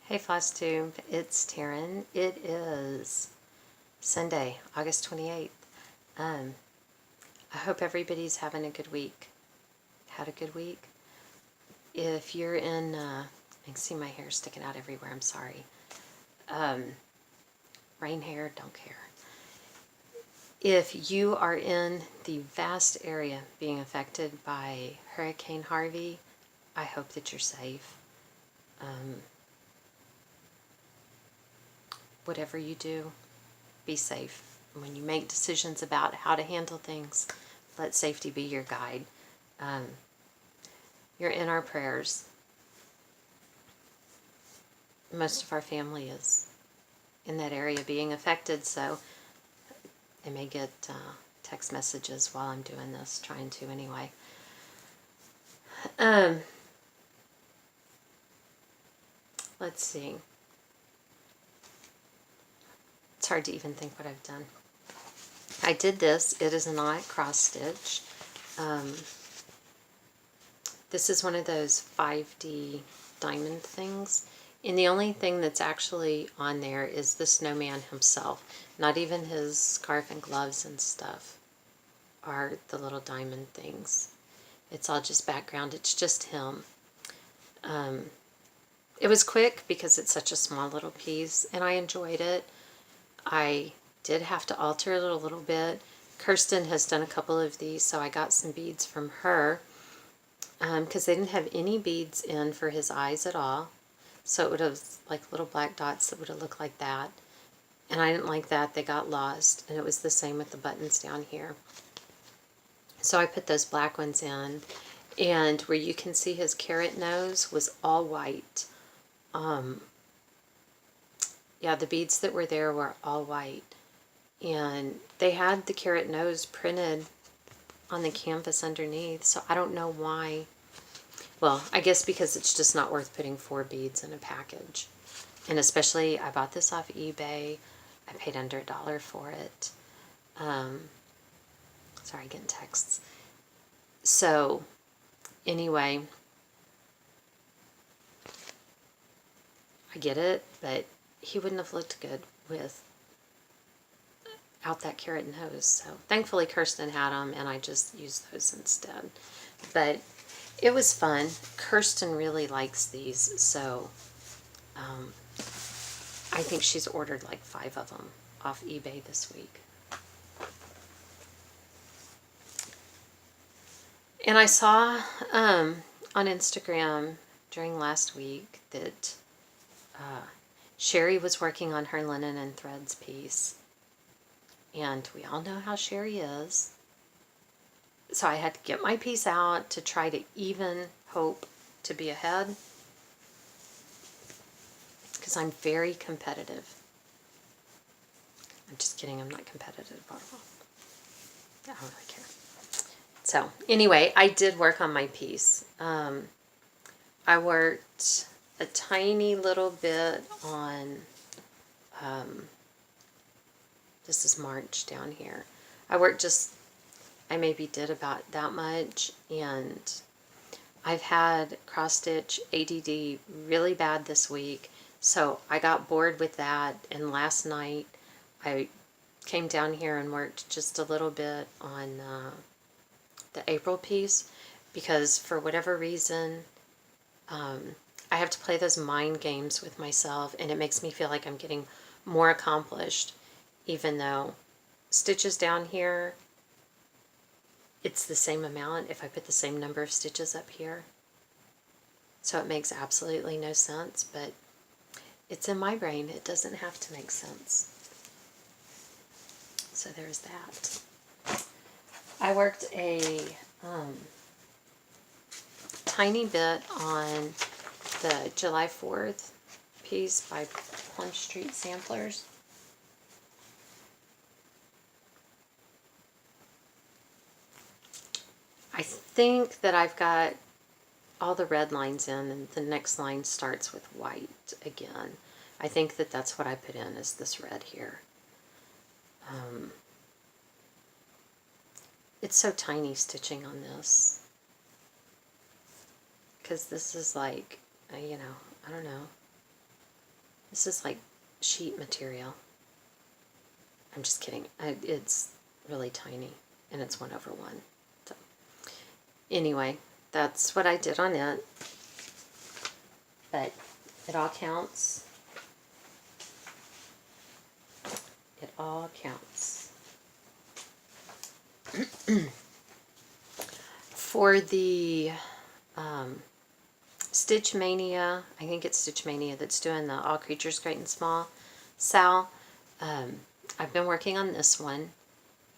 Hey Floss Tube, it's Taryn. It is Sunday, August 28th. I hope everybody's having a good week. Had a good week? If you're in, I can see my hair sticking out everywhere, I'm sorry. Rain hair, don't care. If you are in the vast area being affected by Hurricane Harvey, I hope that you're safe. Whatever you do, be safe. When you make decisions about how to handle things, let safety be your guide. You're in our prayers. Most of our family is in that area being affected, so I may get text messages while I'm doing this, trying to anyway. Let's see. It's hard to even think what I've done. I did this. It is not cross stitch. This is one of those 5D diamond things. And the only thing that's actually on there is the snowman himself. Not even his scarf and gloves and stuff are the little diamond things. It's all just background. It's just him. It was quick because it's such a small little piece, and I enjoyed it. I did have to alter it a little bit. Kirsten has done a couple of these, so I got some beads from her because they didn't have any beads in for his eyes at all. So it would have like little black dots that would have looked like that. And I didn't like that. They got lost. And it was the same with the buttons down here. So I put those black ones in. And where you can see his carrot nose was all white. Yeah, the beads that were there were all white. And they had the carrot nose printed on the canvas underneath. So I don't know why. Well, I guess because it's just not worth putting 4 beads in a package. And especially, I bought this off eBay. I paid under $1 for it. Sorry, getting texts. So, anyway, I get it, but he wouldn't have looked good without that carrot nose. So, thankfully, Kirsten had them, and I just used those instead. But it was fun. Kirsten really likes these, so I think she's ordered like 5 of them off eBay this week. And I saw on Instagram during last week that Sherry was working on her linen and threads piece. And we all know how Sherry is. So I had to get my piece out to try to even hope to be ahead. Because I'm very competitive. I'm just kidding, I'm not competitive at all. I don't really care. So anyway, I did work on my piece. I worked a tiny little bit on, this is March down here. I maybe did about that much, and I've had cross stitch ADD really bad this week, so I got bored with that, and last night I came down here and worked just a little bit on the April piece, because for whatever reason I have to play those mind games with myself, and it makes me feel like I'm getting more accomplished, even though stitches down here, it's the same amount if I put the same number of stitches up here. So it makes absolutely no sense, but it's in my brain. It doesn't have to make sense. So there's that. I worked a tiny bit on the July 4th piece by Plum Street Samplers. I think that I've got all the red lines in, and the next line starts with white again. I think that that's what I put in, is this red here. It's so tiny stitching on this, because this is like, I don't know, This is like sheet material. I'm just kidding. It's really tiny, and it's 1/1. So anyway, that's what I did on it. But it all counts. It all counts. For the Stitch Mania, I think it's Stitch Mania that's doing the All Creatures Great and Small. Sal, I've been working on this one.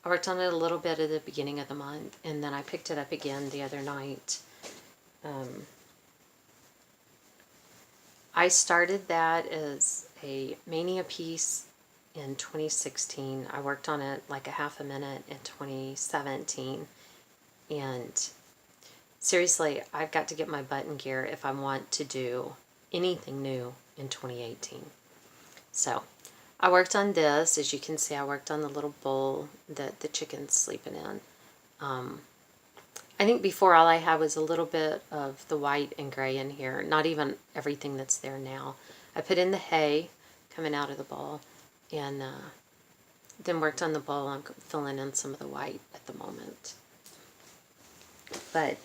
I worked on it a little bit at the beginning of the month, and then I picked it up again the other night. I started that as a Mania piece in 2016. I worked on it like a half a minute in 2017. And seriously, I've got to get my butt in gear if I want to do anything new in 2018. So I worked on this. As you can see, I worked on the little bowl that the chicken's sleeping in. I think before all I had was a little bit of the white and gray in here. Not even everything that's there now. I put in the hay coming out of the bowl, and then worked on the bowl. I'm filling in some of the white at the moment. But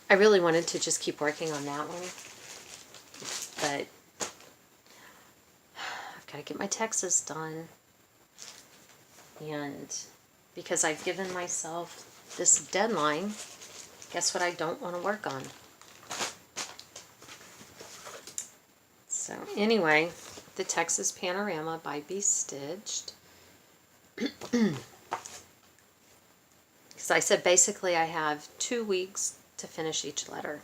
I really wanted to just keep working on that one. But I've got to get my Texas done. And because I've given myself this deadline, guess what I don't want to work on? So anyway, the Texas Panorama by Be Stitched. Because I said basically I have 2 weeks to finish each letter.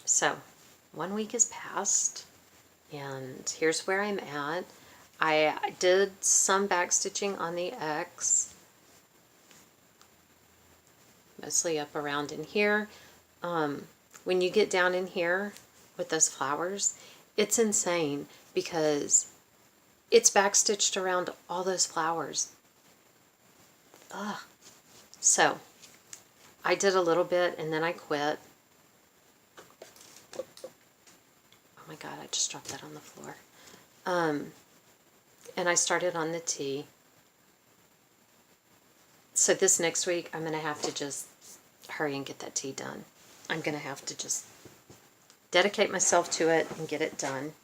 So 1 week has passed, and here's where I'm at. I did some back stitching on the X, mostly up around in here. When you get down in here with those flowers, it's insane because it's back stitched around all those flowers. Ugh. So I did a little bit and then I quit. Oh my God, I just dropped that on the floor. And I started on the T. So this next week, I'm going to have to just hurry and get that T done. I'm going to have to just dedicate myself to it and get it done.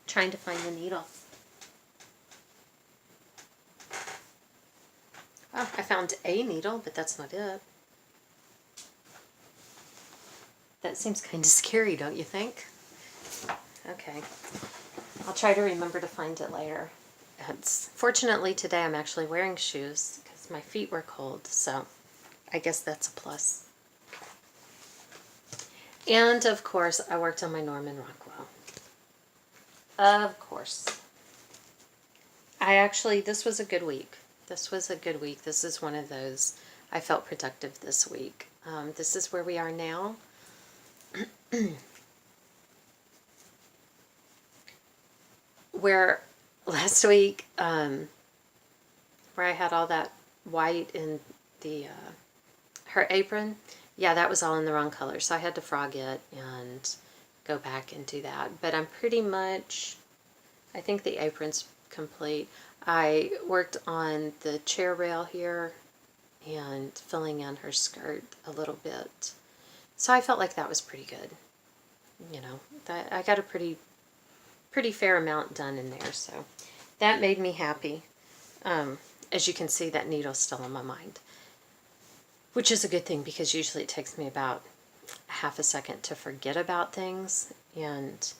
Trying to find the needle. Oh, I found a needle, but that's not it. That seems kind of scary, don't you think? Okay. I'll try to remember to find it later. Fortunately, today I'm actually wearing shoes because my feet were cold, so I guess that's a plus. And, of course, I worked on my Norman Rockwell. Of course. This was a good week. This was a good week. This is one of those I felt productive this week. This is where we are now. Where last week, where I had all that white in the her apron, yeah, that was all in the wrong color, so I had to frog it and go back and do that. But I'm pretty much, I think the apron's complete. I worked on the chair rail here and filling in her skirt a little bit. So I felt like that was pretty good. You know, I got a pretty fair amount done in there, so that made me happy. As you can see, that needle's still on my mind, which is a good thing because usually it takes me about half a second to forget about things, and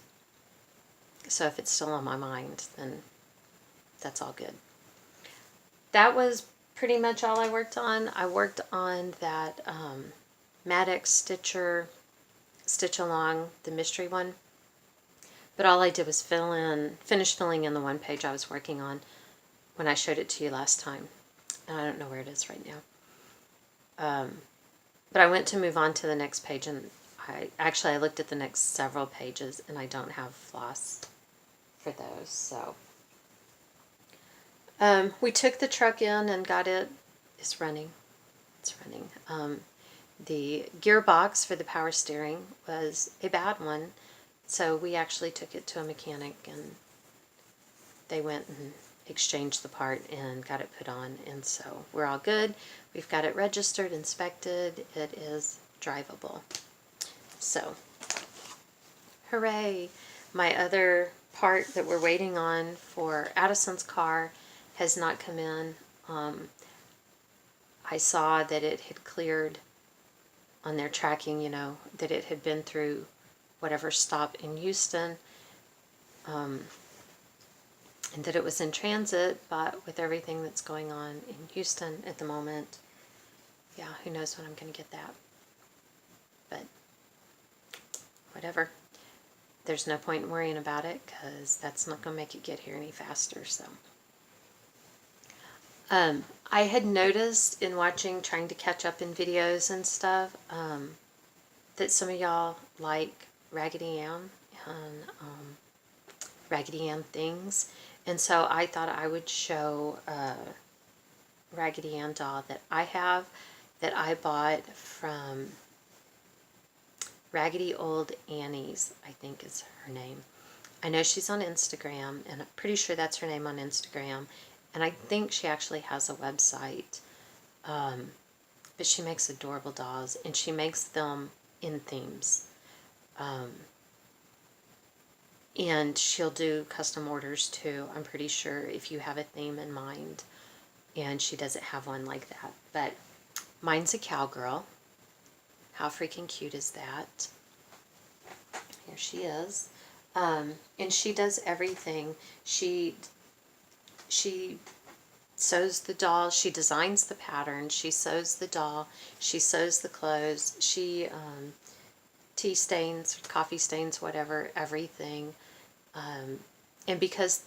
so if it's still on my mind, then that's all good. That was pretty much all I worked on. I worked on that Maddox Stitcher Stitch Along, the mystery one. But all I did was finish filling in the one page I was working on when I showed it to you last time. And I don't know where it is right now. But I went to move on to the next page, and I looked at the next several pages, and I don't have floss for those. So we took the truck in and got it. It's running. It's running. The gearbox for the power steering was a bad one, so we actually took it to a mechanic and they went and exchanged the part and got it put on, and so we're all good. We've got it registered, inspected, it is drivable. So, hooray! My other part that we're waiting on for Addison's car has not come in. I saw that it had cleared on their tracking, you know, that it had been through whatever stop in Houston, and that it was in transit, but with everything that's going on in Houston at the moment, yeah, who knows when I'm going to get that. But whatever. There's no point in worrying about it because that's not going to make it get here any faster, so. I had noticed in watching, trying to catch up in videos and stuff, that some of y'all like Raggedy Ann and Raggedy Ann things. And so I thought I would show a Raggedy Ann doll that I have that I bought from Raggedy Old Annie's, I think is her name. I know she's on Instagram, and I'm pretty sure that's her name on Instagram. And I think she actually has a website. But she makes adorable dolls, and she makes them in themes. And she'll do custom orders too, I'm pretty sure, if you have a theme in mind. And she doesn't have one like that. But mine's a cowgirl. How freaking cute is that? Here she is. And she does everything. She sews the doll, she designs the pattern, she sews the doll, she sews the clothes, she tea stains, coffee stains, whatever, everything. And because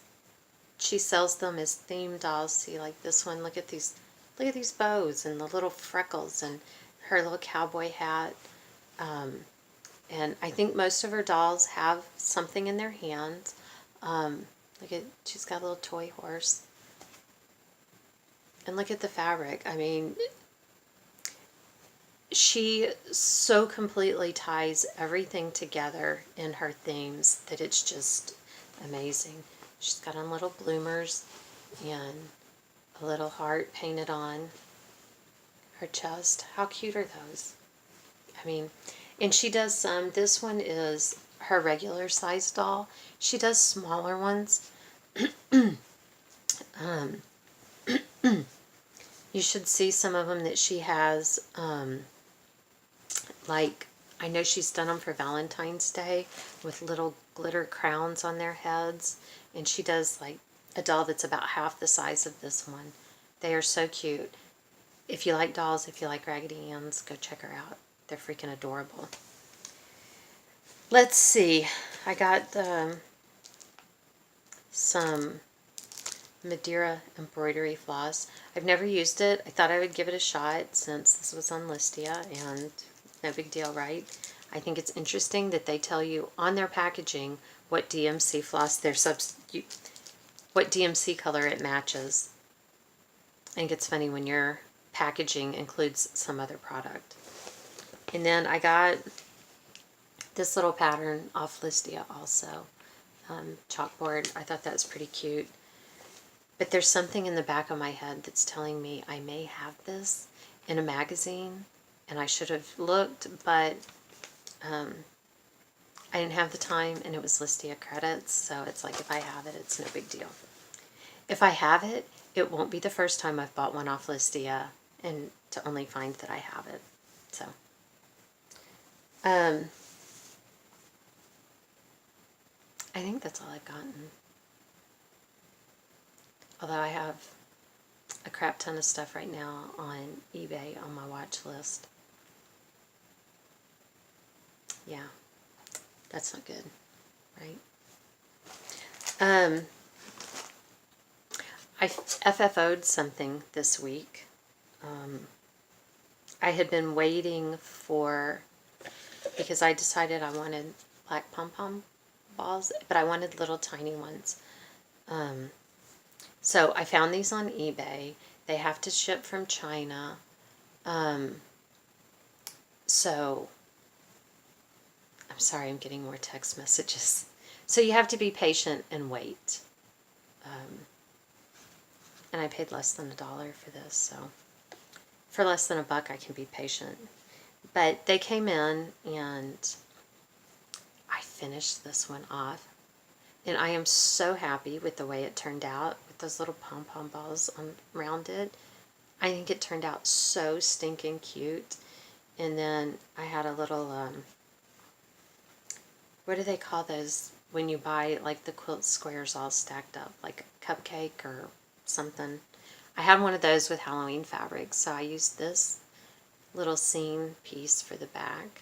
she sells them as theme dolls, see, like this one, look at these bows and the little freckles and her little cowboy hat. And I think most of her dolls have something in their hands. Look at, she's got a little toy horse. And look at the fabric. I mean, she so completely ties everything together in her themes that it's just amazing. She's got on little bloomers and a little heart painted on her chest. How cute are those? I mean, and she does some, this one is her regular size doll. She does smaller ones. You should see some of them that she has, like, I know she's done them for Valentine's Day with little glitter crowns on their heads. And she does, like, a doll that's about half the size of this one. They are so cute. If you like dolls, if you like Raggedy Ann's, go check her out. They're freaking adorable. Let's see. I got some Madeira embroidery floss. I've never used it. I thought I would give it a shot since this was on Listia, and no big deal, right? I think it's interesting that they tell you on their packaging what DMC floss what DMC color it matches. I think it's funny when your packaging includes some other product. And then I got this little pattern off Listia also. Chalkboard. I thought that was pretty cute. But there's something in the back of my head that's telling me I may have this in a magazine, and I should have looked, but I didn't have the time, and it was Listia credits, so it's like if I have it, it's no big deal. If I have it, it won't be the first time I've bought one off Listia, and to only find that I have it. So, I think that's all I've gotten. Although I have a crap ton of stuff right now on eBay on my watch list. Yeah, that's not good, right? I FFO'd something this week. I had been waiting for, because I decided I wanted black pom-pom balls, but I wanted little tiny ones. So I found these on eBay. They have to ship from China. So, I'm sorry, I'm getting more text messages. So you have to be patient and wait. And I paid less than $1 for this, so for less than $1 I can be patient. But they came in and I finished this one off. And I am so happy with the way it turned out with those little pom-pom balls around it. I think it turned out so stinking cute. And then I had a little, what do they call those when you buy like the quilt squares all stacked up, like a cupcake or something? I had one of those with Halloween fabric, so I used this little seam piece for the back.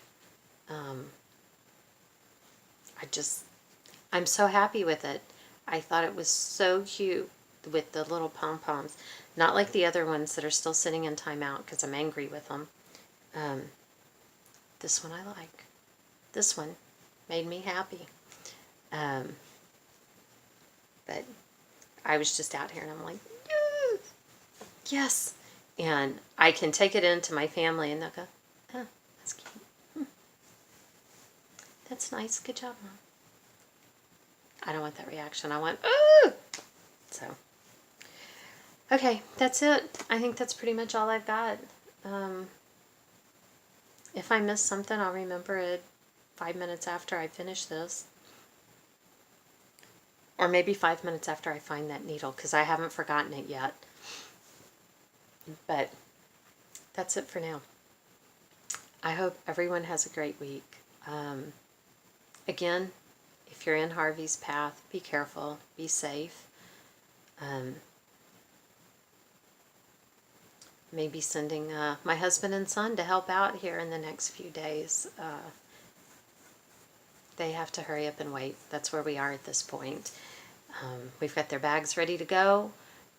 I'm so happy with it. I thought it was so cute with the little pom-poms. Not like the other ones that are still sitting in timeout because I'm angry with them. This one I like. This one made me happy. But I was just out here and I'm like, yes. And I can take it into my family and they'll go, huh, that's cute. That's nice. Good job, Mom. I don't want that reaction. I want, ooh! So, okay, that's it. I think that's pretty much all I've got. If I miss something, I'll remember it 5 minutes after I finish this. Or maybe 5 minutes after I find that needle, because I haven't forgotten it yet. But that's it for now. I hope everyone has a great week. Again, if you're in Harvey's path, be careful, be safe. Maybe sending my husband and son to help out here in the next few days. They have to hurry up and wait. That's where we are at this point. We've got their bags ready to go.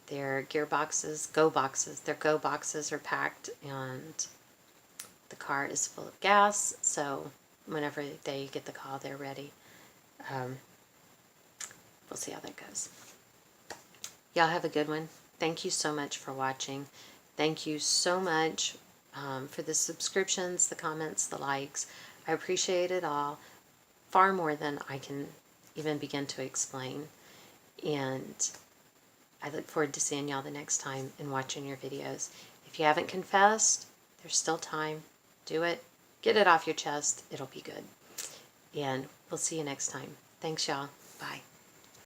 Their gear boxes, their go boxes are packed, and the car is full of gas. So whenever they get the call, they're ready. We'll see how that goes. Y'all have a good one. Thank you so much for watching. Thank you so much for the subscriptions, the comments, the likes. I appreciate it all far more than I can even begin to explain. And I look forward to seeing y'all the next time and watching your videos. If you haven't confessed, there's still time. Do it. Get it off your chest. It'll be good. And we'll see you next time. Thanks, y'all. Bye.